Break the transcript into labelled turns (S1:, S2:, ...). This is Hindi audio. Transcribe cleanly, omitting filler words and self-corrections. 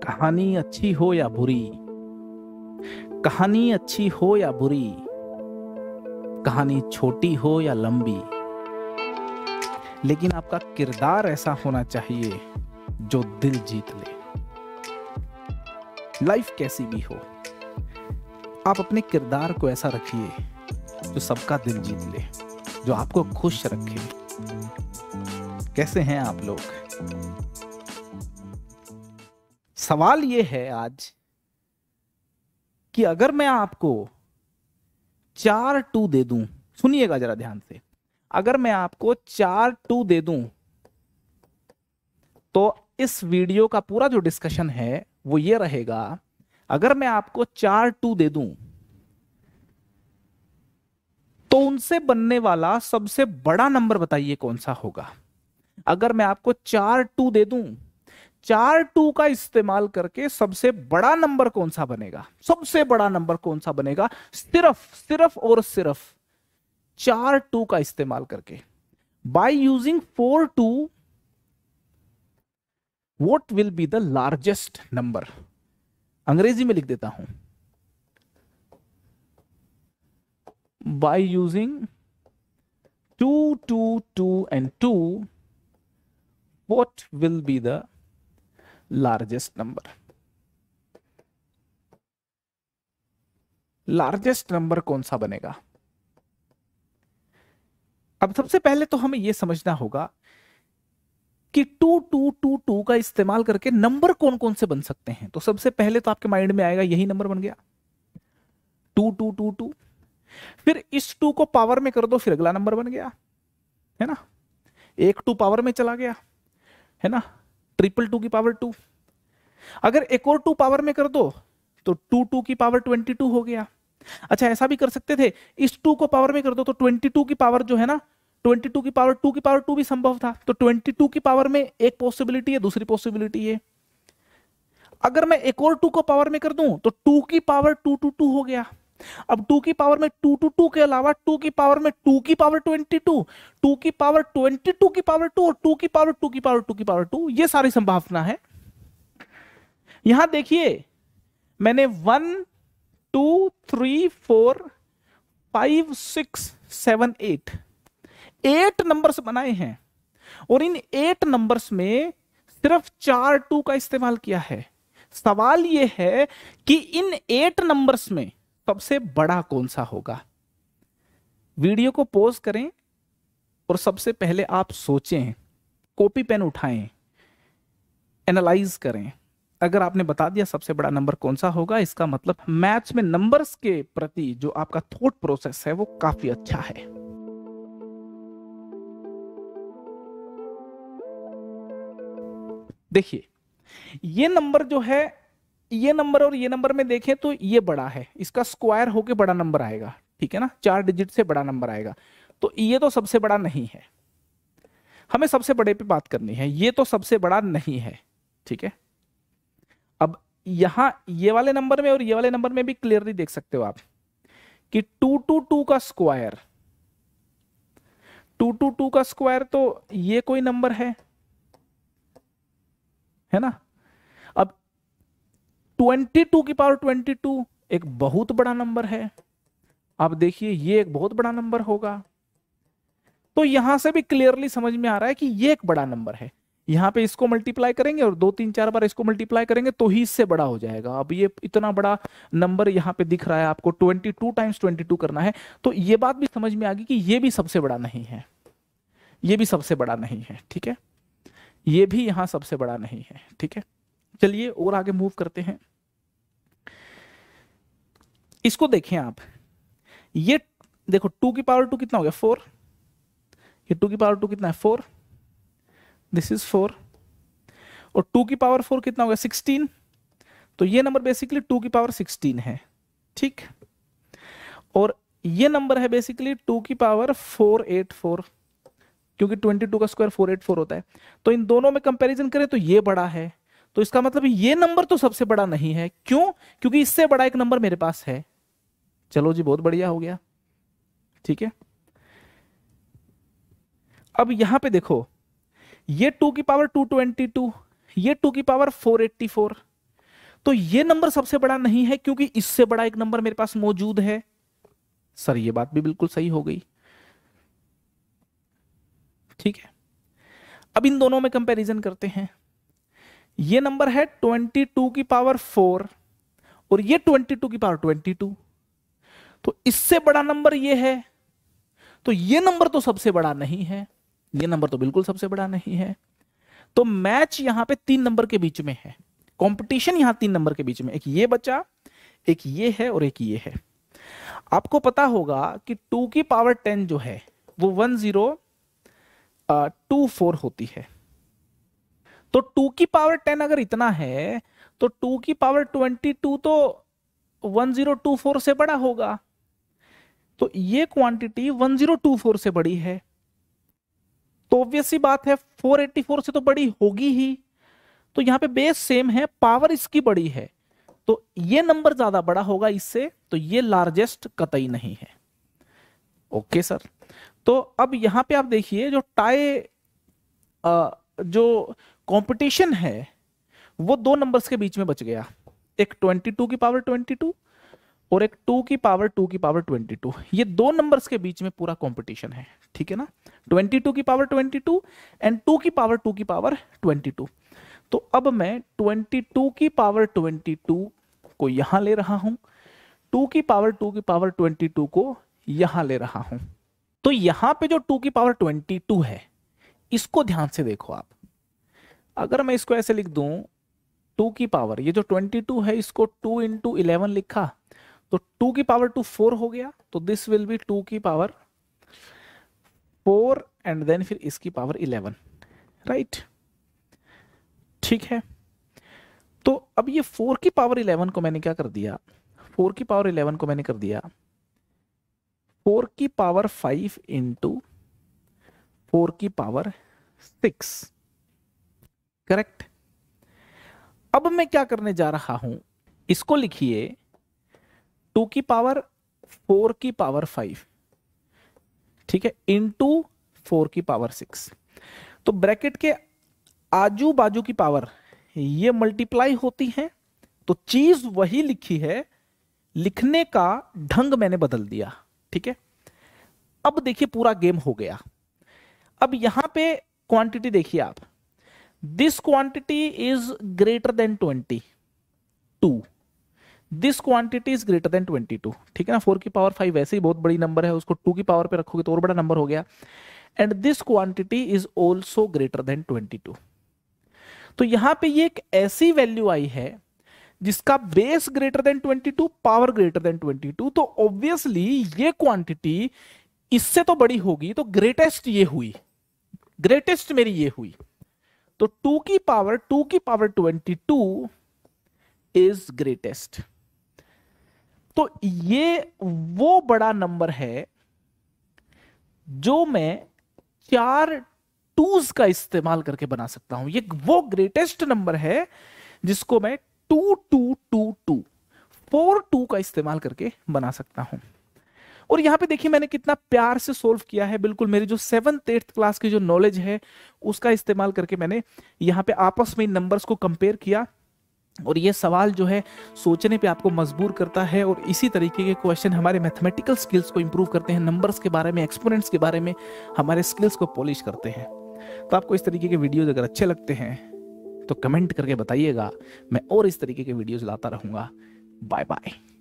S1: कहानी अच्छी हो या बुरी, कहानी अच्छी हो या बुरी, कहानी छोटी हो या लंबी, लेकिन आपका किरदार ऐसा होना चाहिए जो दिल जीत ले। लाइफ कैसी भी हो, आप अपने किरदार को ऐसा रखिए जो सबका दिल जीत ले, जो आपको खुश रखे। कैसे हैं आप लोग? सवाल ये है आज कि अगर मैं आपको 4 2 दे दूं, सुनिएगा जरा ध्यान से, अगर मैं आपको 4 2 दे दूं तो इस वीडियो का पूरा जो डिस्कशन है वो ये रहेगा, अगर मैं आपको 4 2 दे दूं तो उनसे बनने वाला सबसे बड़ा नंबर बताइए कौन सा होगा। अगर मैं आपको 4 2 दे दूं, 4 2 का इस्तेमाल करके सबसे बड़ा नंबर कौन सा बनेगा? सबसे बड़ा नंबर कौन सा बनेगा? सिर्फ और सिर्फ 4 2 का इस्तेमाल करके। By using 4 2 what will be the largest number? अंग्रेजी में लिख देता हूं। By using 2 2 2 and 2 what will be the largest number? Largest number कौन सा बनेगा? अब सबसे पहले तो हमें यह समझना होगा कि 2 2 2 2 का इस्तेमाल करके नंबर कौन कौन से बन सकते हैं। तो सबसे पहले तो आपके माइंड में आएगा यही नंबर बन गया 2 2 2 2। फिर इस 2 को पावर में कर दो, फिर अगला नंबर बन गया, है ना। एक 2 पावर में चला गया, है ना, 2 की पावर 2। अगर एक और 2 पावर में कर दो तो 2 की पावर 22 हो गया। अच्छा, ऐसा भी कर सकते थे, इस 2 को पावर में कर दो तो 22 की पावर जो है ना, 22 की पावर 2 की पावर 2 भी संभव था। तो 22 की पावर में एक पॉसिबिलिटी है, दूसरी पॉसिबिलिटी है। अगर मैं एक और 2 को पावर में कर दूं तो 2 की पावर 2 2 2 हो गया। अब 2 की पावर में 2 2 2 के अलावा 2 की पावर में 2 की पावर 22, 2 की पावर 22 की पावर 2 और 2 की पावर 2 की पावर 2 की पावर 2, ये सारी संभावना है। यहां देखिए, मैंने 1 2 3 4 5 6 7 8 नंबर्स बनाए हैं और इन 8 नंबर्स में सिर्फ 4 2 का इस्तेमाल किया है। सवाल यह है कि इन 8 नंबर्स में सबसे बड़ा कौन सा होगा? वीडियो को पॉज करें और सबसे पहले आप सोचें, कॉपी पेन उठाएं, एनालाइज करें। अगर आपने बता दिया सबसे बड़ा नंबर कौन सा होगा, इसका मतलब मैथ्स में नंबर्स के प्रति जो आपका थॉट प्रोसेस है वो काफी अच्छा है। देखिए, ये नंबर जो है, ये नंबर और ये नंबर में देखें तो ये बड़ा है, इसका स्क्वायर होके बड़ा नंबर आएगा, ठीक है ना, 4 डिजिट से बड़ा नंबर आएगा। तो ये तो सबसे बड़ा नहीं है, हमें सबसे बड़े पे बात करनी है। ये तो सबसे बड़ा नहीं है, ठीक है। अब यहां ये वाले नंबर में और ये वाले नंबर में भी क्लियरली देख सकते हो आप कि 2 2 2 का स्क्वायर, 2 2 2 का स्क्वायर, तो ये कोई नंबर है ना। अब 22 की पावर 22 एक बहुत बड़ा नंबर है। अब देखिए, ये एक बहुत बड़ा नंबर होगा। तो यहां से भी क्लियरली समझ में आ रहा है कि ये एक बड़ा नंबर है। यहां पे इसको मल्टीप्लाई करेंगे और 2 3 4 बार इसको मल्टीप्लाई करेंगे तो ही इससे बड़ा हो जाएगा। अब ये इतना बड़ा नंबर यहां पे दिख रहा है आपको, 22 टाइम्स 22 करना है। तो ये बात भी समझ में आ गई कि ये भी सबसे बड़ा नहीं है, ये भी सबसे बड़ा नहीं है, ठीक है। ये भी यहां सबसे बड़ा नहीं है, ठीक है। चलिए और आगे मूव करते हैं। इसको देखें आप, ये देखो 2 की पावर 2 कितना हो गया? 4। ये 2 की पावर 2 कितना है? 4। This is 4। और 2 की पावर 4 कितना हो गया? 16। तो ये नंबर बेसिकली 2 की पावर 16 है, ठीक। और ये नंबर है बेसिकली 2 की पावर 484, क्योंकि 22 का स्क्वायर 484 होता है। तो इन दोनों में कंपैरिजन करें तो ये बड़ा है। तो इसका मतलब ये नंबर तो सबसे बड़ा नहीं है। क्यों? क्योंकि इससे बड़ा एक नंबर मेरे पास है। चलो जी, बहुत बढ़िया हो गया, ठीक है। अब यहां पे देखो, ये 2 की पावर 222, ये 2 की पावर 484, तो ये नंबर सबसे बड़ा नहीं है क्योंकि इससे बड़ा एक नंबर मेरे पास मौजूद है। सर ये बात भी बिल्कुल सही हो गई। ठीक है, अब इन दोनों में कंपैरिजन करते हैं। ये नंबर है 22 की पावर 4 और ये 22 की पावर 22, तो इससे बड़ा नंबर ये है, तो ये नंबर तो सबसे बड़ा नहीं है, ये नंबर तो बिल्कुल सबसे बड़ा नहीं है। तो मैच यहां पे 3 नंबर के बीच में है, कंपटीशन यहां 3 नंबर के बीच में, एक ये बचा, एक ये है और एक ये है। आपको पता होगा कि 2 की पावर 10 जो है वो 1024 होती है। तो 2 की पावर 10 अगर इतना है तो 2 की पावर 22 तो 1024 से बड़ा होगा। तो ये क्वांटिटी 1024 से बड़ी है, तो ऑब्वियस सी बात है 484 से तो बड़ी होगी ही। तो यहां पे बेस सेम है, पावर इसकी बड़ी है, तो ये नंबर ज्यादा बड़ा होगा इससे, तो ये लार्जेस्ट कतई नहीं है। ओके सर, तो अब यहां पे आप देखिए जो जो कंपटीशन है वो 2 नंबर्स के बीच में बच गया, एक 22 की पावर 22 और एक 2 की पावर 2 की पावर 22। ये 2 नंबर्स के बीच में पूरा कंपटीशन है, ठीक है ना, 22 की पावर 22 एंड 2 की पावर 2 की पावर 22। तो अब मैं 22 की पावर 22 को यहां ले रहा हूं, 2 की पावर 2 की पावर 22 को यहां ले रहा हूं। तो यहां पे जो 2 की पावर 22 है इसको ध्यान से देखो आप, अगर मैं इसको ऐसे लिख दूं 2 की पावर, ये जो 22 है इसको 2 इंटू 11 लिखा तो 2 की पावर 2 4 हो गया, तो दिस विल बी 2 की पावर 4 एंड देन फिर इसकी पावर 11, राइट। ठीक है, तो अब ये 4 की पावर 11 को मैंने क्या कर दिया, 4 की पावर 11 को मैंने कर दिया 4 की पावर 5 इंटू 4 की पावर 6, करेक्ट। अब मैं क्या करने जा रहा हूं, इसको लिखिए 2 की पावर 4 की पावर 5, ठीक है, इंटू 4 की पावर 6। तो ब्रैकेट के आजू बाजू की पावर ये मल्टीप्लाई होती है, तो चीज वही लिखी है, लिखने का ढंग मैंने बदल दिया, ठीक है। अब देखिए पूरा गेम हो गया। अब यहां पे क्वांटिटी देखिए आप, this quantity is greater than 22, this quantity is greater than 22, ठीक है ना। 4 की पावर 5 वैसे ही बहुत बड़ी नंबर है, उसको 2 की पावर पे रखोगे तो और बड़ा नंबर हो गया। And this quantity is also greater than 22। तो यहां पे ये एक ऐसी वैल्यू आई है जिसका base greater than 22, power greater than 22, तो ऑब्वियसली ये क्वांटिटी इससे तो बड़ी होगी, तो ग्रेटेस्ट ये हुई, ग्रेटेस्ट मेरी ये हुई। तो 2 की पावर 22 इज ग्रेटेस्ट। तो ये वो बड़ा नंबर है जो मैं 4 2s का इस्तेमाल करके बना सकता हूं। ये वो ग्रेटेस्ट नंबर है जिसको मैं 2222 42 का इस्तेमाल करके बना सकता हूं। और यहां पे देखिए मैंने कितना प्यार से सोल्व किया है, बिल्कुल मेरी जो 7th 8th क्लास की जो नॉलेज है उसका इस्तेमाल करके मैंने यहां पे आपस में इन नंबर्स को कंपेयर किया। और ये सवाल जो है सोचने पे आपको मजबूर करता है, और इसी तरीके के क्वेश्चन हमारे मैथमेटिकल स्किल्स को इंप्रूव करते हैं, नंबर्स के बारे में, एक्सपोनेंट्स के बारे में हमारे स्किल्स को पॉलिश करते हैं। तो आपको इस तरीके के वीडियोज अगर अच्छे लगते हैं तो कमेंट करके बताइएगा, मैं और इस तरीके के वीडियोज लाता रहूंगा। Bye bye.